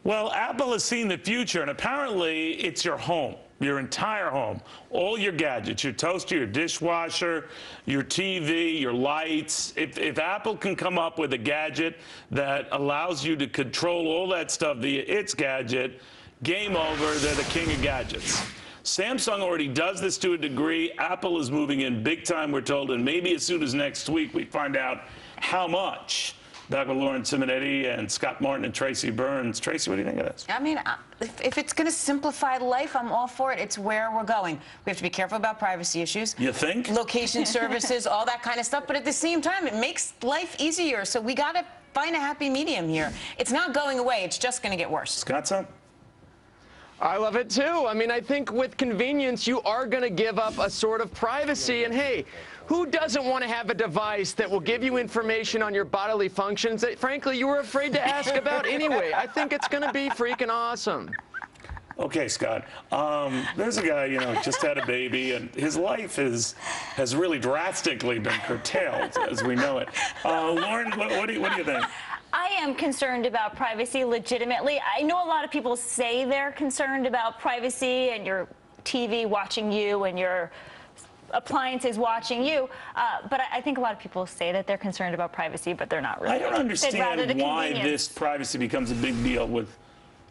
Well, Apple has seen the future, and apparently it's your home, your entire home, all your gadgets, your toaster, your dishwasher, your TV, your lights. If Apple can come up with a gadget that allows you to control all that stuff via its gadget, game over, they're the king of gadgets. Samsung already does this to a degree. Apple is moving in big time, we're told, and maybe as soon as next week we find out how much. Back with Lauren Simonetti and Scott Martin and Tracy Burns. Tracy, what do you think of this? I mean, if it's going to simplify life, I'm all for it. It's where we're going. We have to be careful about privacy issues. You think? Location services, all that kind of stuff. But at the same time, it makes life easier. So we got to find a happy medium here. It's not going away. It's just going to get worse. Scott, son? I love it, too. I mean, I think with convenience, you are going to give up a sort of privacy. And, hey, who doesn't want to have a device that will give you information on your bodily functions that, frankly, you were afraid to ask about anyway? I think it's going to be freaking awesome. Okay, Scott. There's a guy, just had a baby, and his life has really drastically been curtailed, as we know it. Lauren, what do you think? I am concerned about privacy legitimately. I know a lot of people say they're concerned about privacy and your TV watching you and your appliances watching you, but I think a lot of people say that they're concerned about privacy, but they're not really. I don't understand why this privacy becomes a big deal with,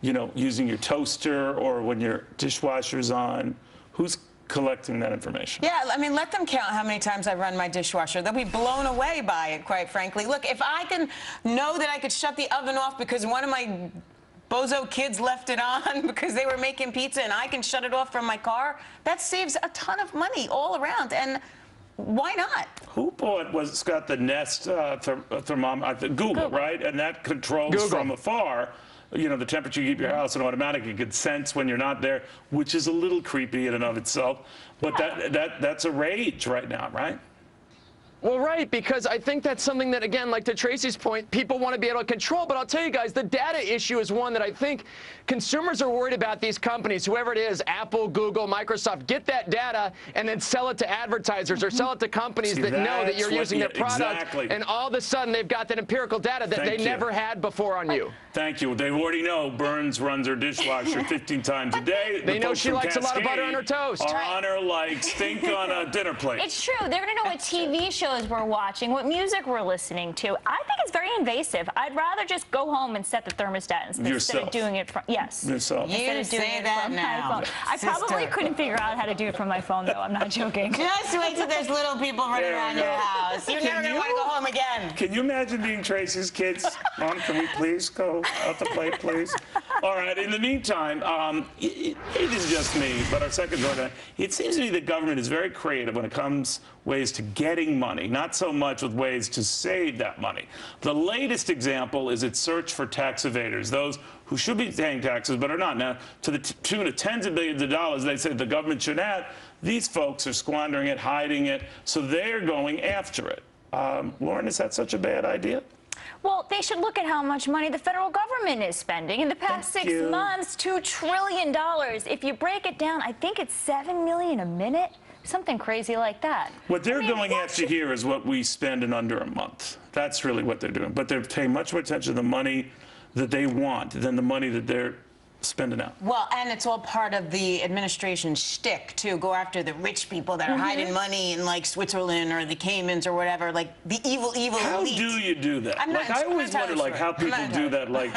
using your toaster or when your dishwasher's on. Who's collecting that information? Yeah, I mean, let them count how many times I run my dishwasher. They'll be blown away by it, quite frankly. Look, if I can know that I could shut the oven off because one of my bozo kids left it on because they were making pizza and I can shut it off from my car, that saves a ton of money all around. And why not? Who bought, Scott, the Nest thermometer? Google, right? And that controls from afar, the temperature you keep your house, and automatically it can sense when you're not there, which is a little creepy in and of itself. But that's a rage right now, right? Well, right, because I think that's something that, again, like to Tracy's point, people want to be able to control. But I'll tell you guys, the data issue is one that I think consumers are worried about. These companies, whoever it is, Apple, Google, Microsoft, get that data and then sell it to advertisers or sell it to companies that know that you're using their product. Exactly. And all of a sudden, they've got that empirical data that they never had before on you. Thank you. They already know Burns runs her dishwasher 15 times a day. They know she likes a lot of butter on her toast. Are on her like stink on a dinner plate. It's true. They're going to know what TV shows we're watching, what music we're listening to. I think it's very invasive. I'd rather just go home and set the thermostat instead of doing it from yourself. You say that now. I probably couldn't figure out how to do it from my phone, though. I'm not joking. Just wait till there's little people running around your house. You're never going to want to go home again. Can you imagine being Tracy's kids? Mom, can we please go out the plate, please? All right. In the meantime, it is just me, but our second order, it seems to me the government is very creative when it comes ways to getting money, not so much with ways to save that money. The latest example is its search for tax evaders, those who should be paying taxes but are not. Now, to the tune of tens of billions of dollars they say the government should have, these folks are squandering it, hiding it, so they're going after it. Lauren, is that such a bad idea? Well, they should look at how much money the federal government is spending. In the past 6 months, $2 trillion. If you break it down, I think it's $7 million a minute. Something crazy like that. What they're going after here is what we spend in under a month. That's really what they're doing. But they're paying much more attention to the money that they want than the money that they're spending out. Well, and it's all part of the administration's shtick, to go after the rich people that are hiding money in, like, Switzerland or the Caymans or whatever, like the evil elite. How do you do that? I always wonder, like, how people do that. Like,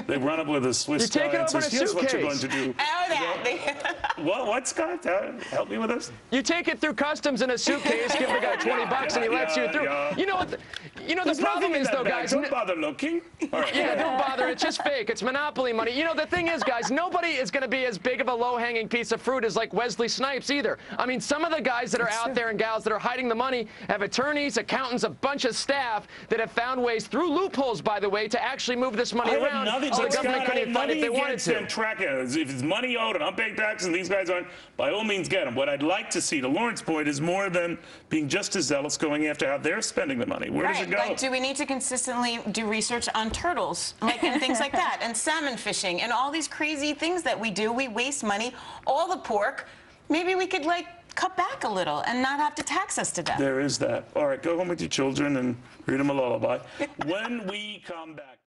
they run up with a Swiss guy and says, here's what you're going to do. Oh, that. What, Scott? Help me with this. You take it through customs in a suitcase, give the guy 20 bucks, and he lets you through. You know what? The problem is, though, guys. Don't bother looking. All right. Yeah, don't bother. It's just fake. It's monopoly money. The thing is, guys, nobody is going to be as big of a low-hanging piece of fruit as like Wesley Snipes either. I mean, some of the guys that are out there and gals that are hiding the money have attorneys, accountants, a bunch of staff that have found ways through loopholes, by the way, to actually move this money around so the government couldn't even find it if they wanted to. If it's money owed and unpaid taxes and these guys aren't, by all means get them. What I'd like to see, to Lauren's point, is more of them being just as zealous going after how they're spending the money. Where does it go? Like, do we need to consistently do research on turtles, like, and things like that, and salmon fishing, and all these crazy things that we do? We waste money, all the pork. Maybe we could, like, cut back a little and not have to tax us to death. There is that. All right, go home with your children and read them a lullaby. When we come back.